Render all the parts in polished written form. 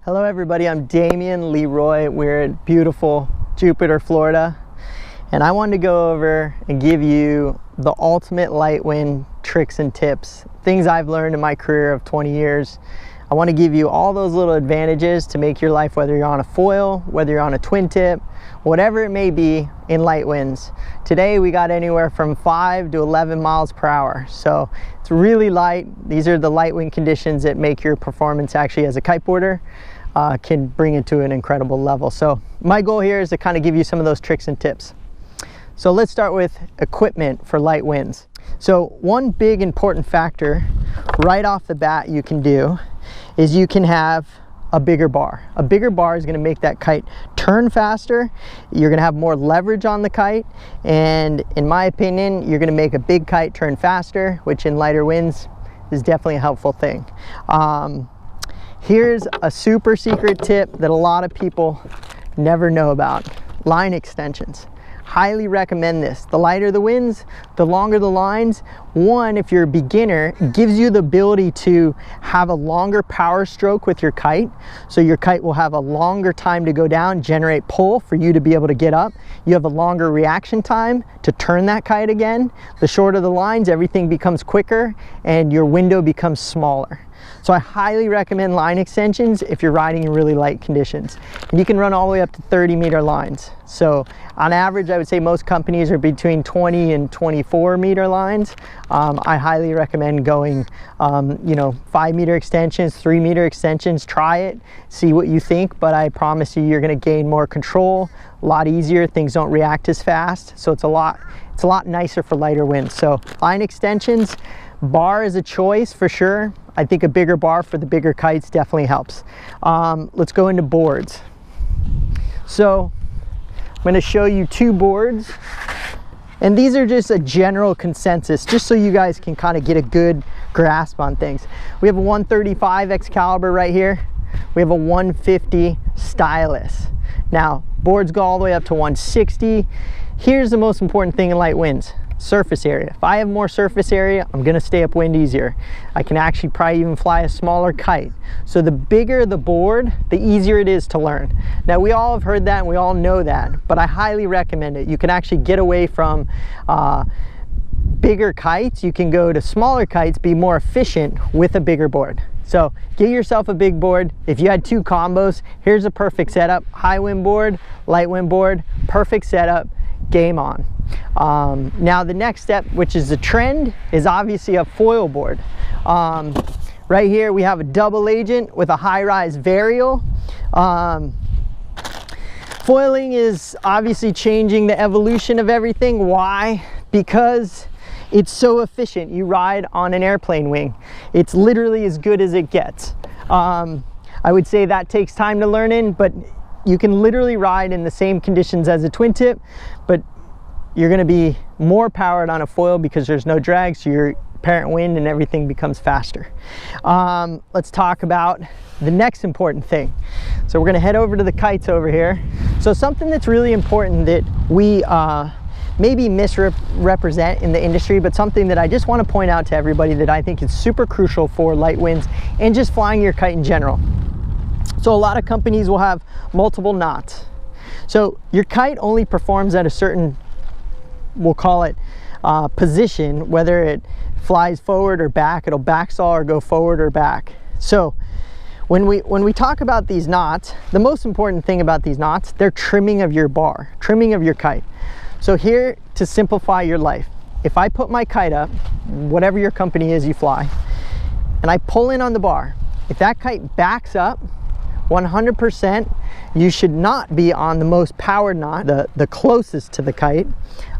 Hello everybody, I'm Damien LeRoy. We're at beautiful Jupiter, Florida, and I wanted to go over and give you the ultimate light wind tricks and tips, things I've learned in my career of 20 years. I want to give you all those little advantages to make your life, whether you're on a foil, whether you're on a twin tip, whatever it may be in light winds. Today we got anywhere from 5 to 11 miles per hour. So it's really light. These are the light wind conditions that make your performance actually as a kiteboarder can bring it to an incredible level. So my goal here is to kind of give you some of those tricks and tips. So let's start with equipment for light winds. So one big important factor right off the bat you can do is you can have a bigger bar. A bigger bar is going to make that kite turn faster. You're going to have more leverage on the kite, and in my opinion, you're going to make a big kite turn faster, which in lighter winds is definitely a helpful thing. Here's a super secret tip that a lot of people never know about: line extensions. Highly recommend this. The lighter the winds, the longer the lines. One, if you're a beginner, it gives you the ability to have a longer power stroke with your kite. So your kite will have a longer time to go down, generate pull for you to be able to get up. You have a longer reaction time to turn that kite again. The shorter the lines, everything becomes quicker and your window becomes smaller. So I highly recommend line extensions if you're riding in really light conditions. And you can run all the way up to 30-meter lines. So on average, I would say most companies are between 20 and 24-meter lines. I highly recommend going, 5-meter extensions, 3-meter extensions. Try it, see what you think, but I promise you, you're going to gain more control, a lot easier. Things don't react as fast, so it's a lot nicer for lighter winds. So line extensions. Bar is a choice for sure. I think a bigger bar for the bigger kites definitely helps. Let's go into boards. So I'm going to show you two boards, and these are just a general consensus, just so you guys can kind of get a good grasp on things. We have a 135 Excalibur right here. We have a 150 Stylus. Now, boards go all the way up to 160. Here's the most important thing in light winds: surface area. If I have more surface area, I'm going to stay upwind easier. I can actually probably even fly a smaller kite. So the bigger the board, the easier it is to learn. Now, we all have heard that and we all know that, but I highly recommend it. You can actually get away from bigger kites. You can go to smaller kites, be more efficient with a bigger board. So get yourself a big board. If you had two combos, here's a perfect setup: high wind board, light wind board, perfect setup, game on. Now the next step, which is the trend, is obviously a foil board. Right here we have a double agent with a high-rise varial. Foiling is obviously changing the evolution of everything. Why? Because it's so efficient. You ride on an airplane wing. It's literally as good as it gets. I would say that takes time to learn in, but you can literally ride in the same conditions as a twin tip, but you're going to be more powered on a foil because there's no drag, so your apparent wind and everything becomes faster. Let's talk about the next important thing. So we're going to head over to the kites over here. So something that's really important that we maybe misrepresent in the industry, but something that I just want to point out to everybody that I think is super crucial for light winds and just flying your kite in general. So a lot of companies will have multiple knots. So your kite only performs at a certain, we'll call it position, whether it flies forward or back. It'll backsaw or go forward or back. So when we talk about these knots, the most important thing about these knots, they're trimming of your bar, trimming of your kite. So here, to simplify your life, if I put my kite up, whatever your company is you fly, and I pull in on the bar, if that kite backs up 100%, you should not be on the most powered knot, the closest to the kite.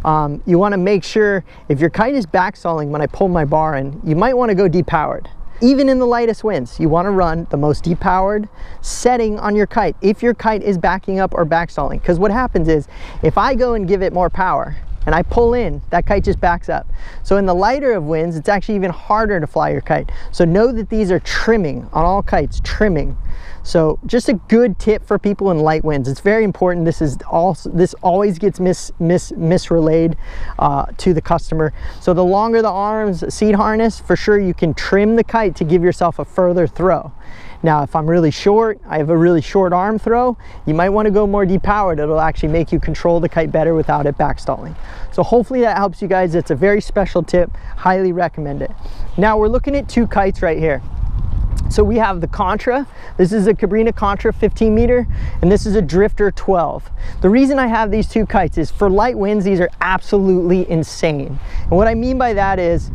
You want to make sure, if your kite is backstalling when I pull my bar in, you might want to go depowered. Even in the lightest winds, you want to run the most depowered setting on your kite if your kite is backing up or backstalling. Because what happens is, if I go and give it more power and I pull in, that kite just backs up. So in the lighter of winds, it's actually even harder to fly your kite. So know that these are trimming on all kites, trimming. So just a good tip for people in light winds. It's very important. This always gets misrelayed to the customer. So the longer the arms, seat harness, for sure you can trim the kite to give yourself a further throw. Now, if I'm really short, I have a really short arm throw, you might want to go more depowered. It'll actually make you control the kite better without it backstalling. So hopefully that helps you guys. It's a very special tip. Highly recommend it. Now we're looking at 2 kites right here. So we have the Contra. This is a Cabrina Contra 15 meter, and this is a Drifter 12. The reason I have these 2 kites is for light winds, these are absolutely insane. And what I mean by that is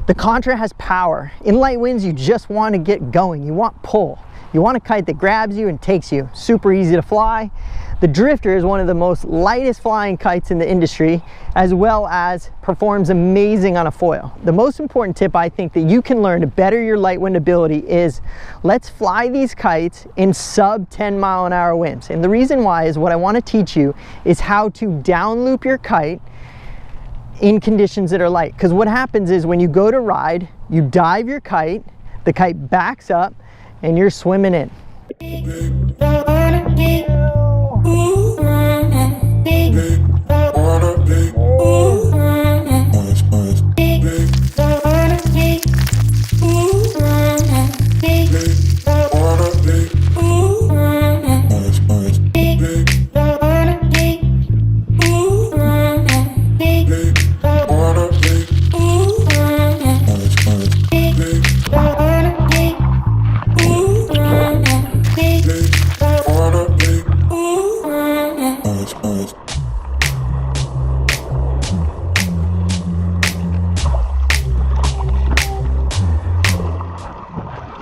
the Contra has power. In light winds, you just want to get going. You want pull. You want a kite that grabs you and takes you. Super easy to fly. The Drifter is one of the most lightest flying kites in the industry, as well as performs amazing on a foil. The most important tip I think that you can learn to better your light wind ability is let's fly these kites in sub 10 mile an hour winds. And the reason why is what I want to teach you is how to down loop your kite in conditions that are light. Because what happens is when you go to ride, you dive your kite, the kite backs up, and you're swimming in.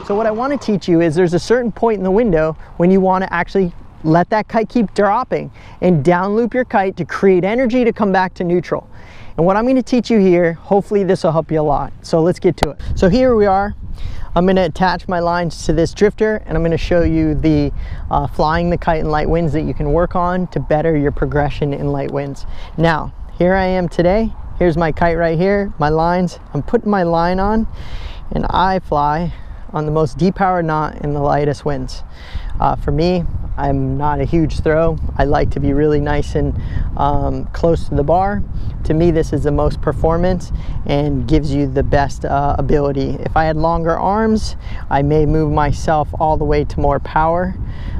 So what I want to teach you is there's a certain point in the window when you want to actually let that kite keep dropping and down loop your kite to create energy to come back to neutral. And what I'm going to teach you here, hopefully this will help you a lot. So let's get to it. So here we are. I'm going to attach my lines to this Drifter, and I'm going to show you the flying the kite in light winds that you can work on to better your progression in light winds. Now, here I am today. Here's my kite right here, my lines. I'm putting my line on, and I fly on the most depowered knot in the lightest winds. For me, I'm not a huge throw. I like to be really nice and close to the bar. To me, this is the most performance and gives you the best ability. If I had longer arms, I may move myself all the way to more power.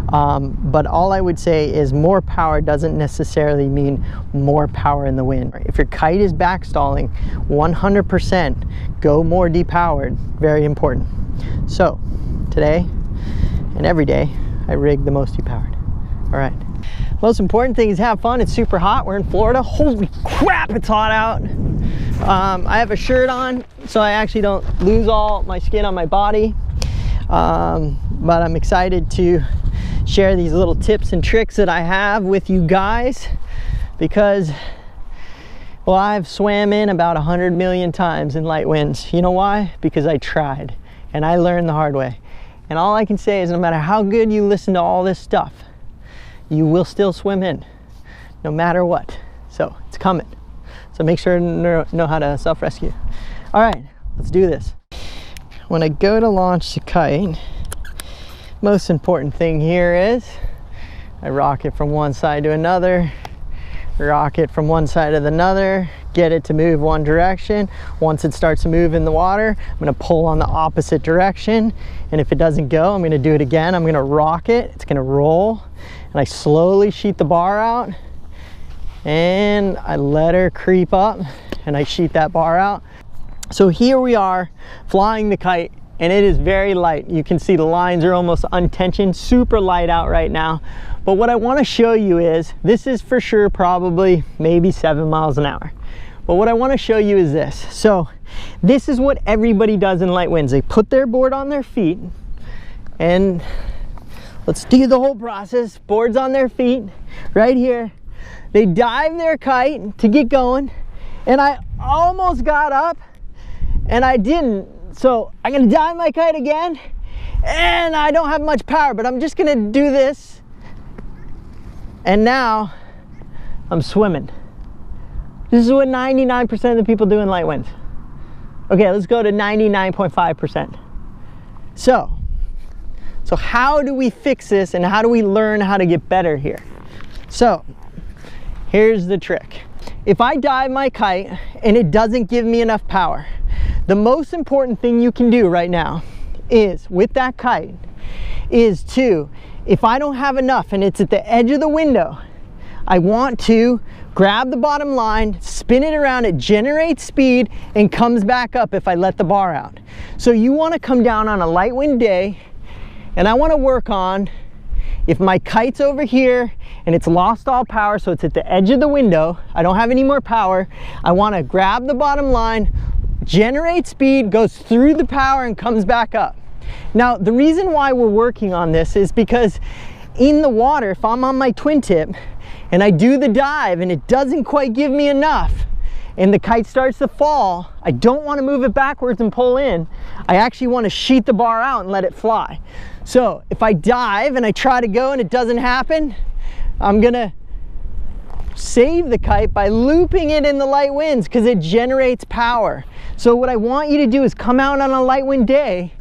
But all I would say is more power doesn't necessarily mean more power in the wind. If your kite is backstalling, 100% go more depowered. Very important. So today and every day, I rig the most depowered. All right. Most important thing is have fun. It's super hot. We're in Florida. Holy crap, it's hot out. I have a shirt on, so I actually don't lose all my skin on my body. But I'm excited to share these little tips and tricks that I have with you guys because, well, I've swam in about 100 million times in light winds. You know why? Because I tried and I learned the hard way. And all I can say is no matter how good you listen to all this stuff, you will still swim in, no matter what. So it's coming. So make sure to know how to self-rescue. All right, let's do this. When I go to launch the kite, most important thing here is I rock it from one side to another, rock it from one side to another, get it to move one direction. Once it starts to move in the water, I'm going to pull on the opposite direction, and if it doesn't go, I'm going to do it again. I'm going to rock it, it's going to roll, and I slowly sheet the bar out, and I let her creep up, and I sheet that bar out. So here we are flying the kite, and it is very light. You can see the lines are almost untensioned, super light out right now. But what I want to show you is, this is for sure probably maybe 7 miles an hour. But what I want to show you is this. So this is what everybody does in light winds. They put their board on their feet, and let's do the whole process. Boards on their feet, right here. They dive their kite to get going, and I almost got up, and I didn't. So I'm gonna dive my kite again, and I don't have much power, but I'm just gonna do this. And now I'm swimming. This is what 99% of the people do in light winds. Okay, let's go to 99.5%. So how do we fix this, and how do we learn how to get better here? So here's the trick. If I dive my kite and it doesn't give me enough power, the most important thing you can do right now is, with that kite, is to, if I don't have enough and it's at the edge of the window, I want to grab the bottom line, spin it around, it generates speed and comes back up if I let the bar out. So you want to come down on a light wind day, and I want to work on, if my kite's over here and it's lost all power, so it's at the edge of the window, I don't have any more power, I want to grab the bottom line, generate speed, goes through the power and comes back up. Now, the reason why we're working on this is because in the water, if I'm on my twin tip and I do the dive and it doesn't quite give me enough and the kite starts to fall, I don't want to move it backwards and pull in. I actually want to sheet the bar out and let it fly. So if I dive and I try to go and it doesn't happen, I'm gonna save the kite by looping it in the light winds because it generates power. So what I want you to do is come out on a light wind day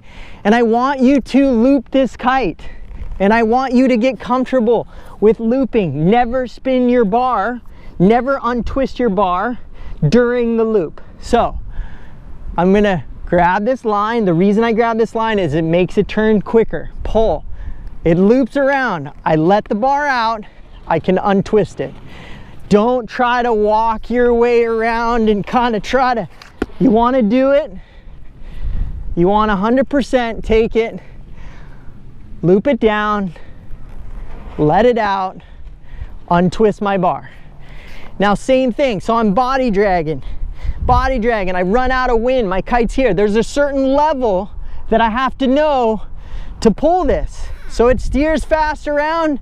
and I want you to loop this kite. And I want you to get comfortable with looping. Never spin your bar, never untwist your bar during the loop. So I'm gonna grab this line. The reason I grab this line is it makes it turn quicker. Pull, it loops around. I let the bar out, I can untwist it. Don't try to walk your way around and kind of try to, you wanna do it, you want 100% take it, loop it down, let it out, untwist my bar. Now same thing, so I'm body dragging, I run out of wind, my kite's here. There's a certain level that I have to know to pull this. So it steers fast around,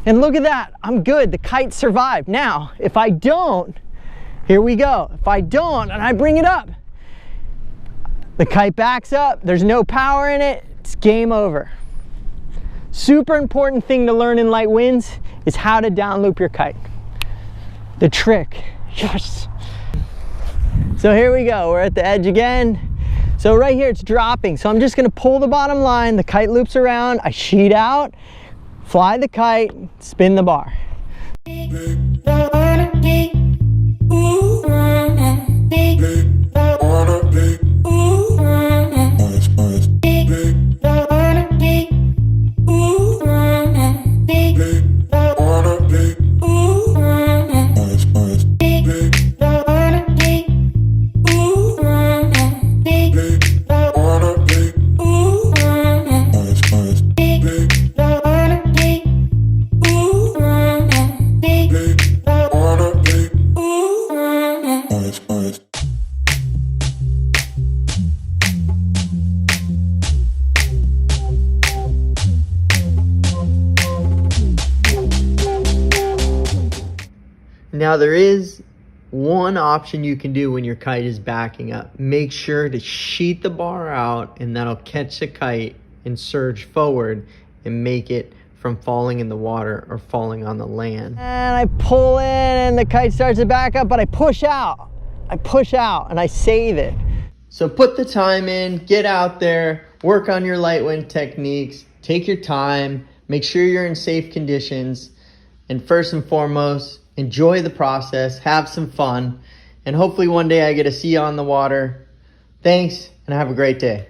and look at that, I'm good, the kite survived. Now, if I don't, here we go, if I don't and I bring it up, the kite backs up, there's no power in it, it's game over. Super important thing to learn in light winds is how to down loop your kite. The trick, yes. So here we go, we're at the edge again. So right here it's dropping, so I'm just gonna pull the bottom line, the kite loops around, I sheet out, fly the kite, spin the bar. Now there is one option you can do when your kite is backing up. Make sure to sheet the bar out, and that'll catch the kite and surge forward and make it from falling in the water or falling on the land. And I pull in and the kite starts to back up, but I push out and I save it. So put the time in, get out there, work on your light wind techniques, take your time, make sure you're in safe conditions, and first and foremost, enjoy the process, have some fun, and hopefully one day I get to see you on the water. Thanks, and have a great day.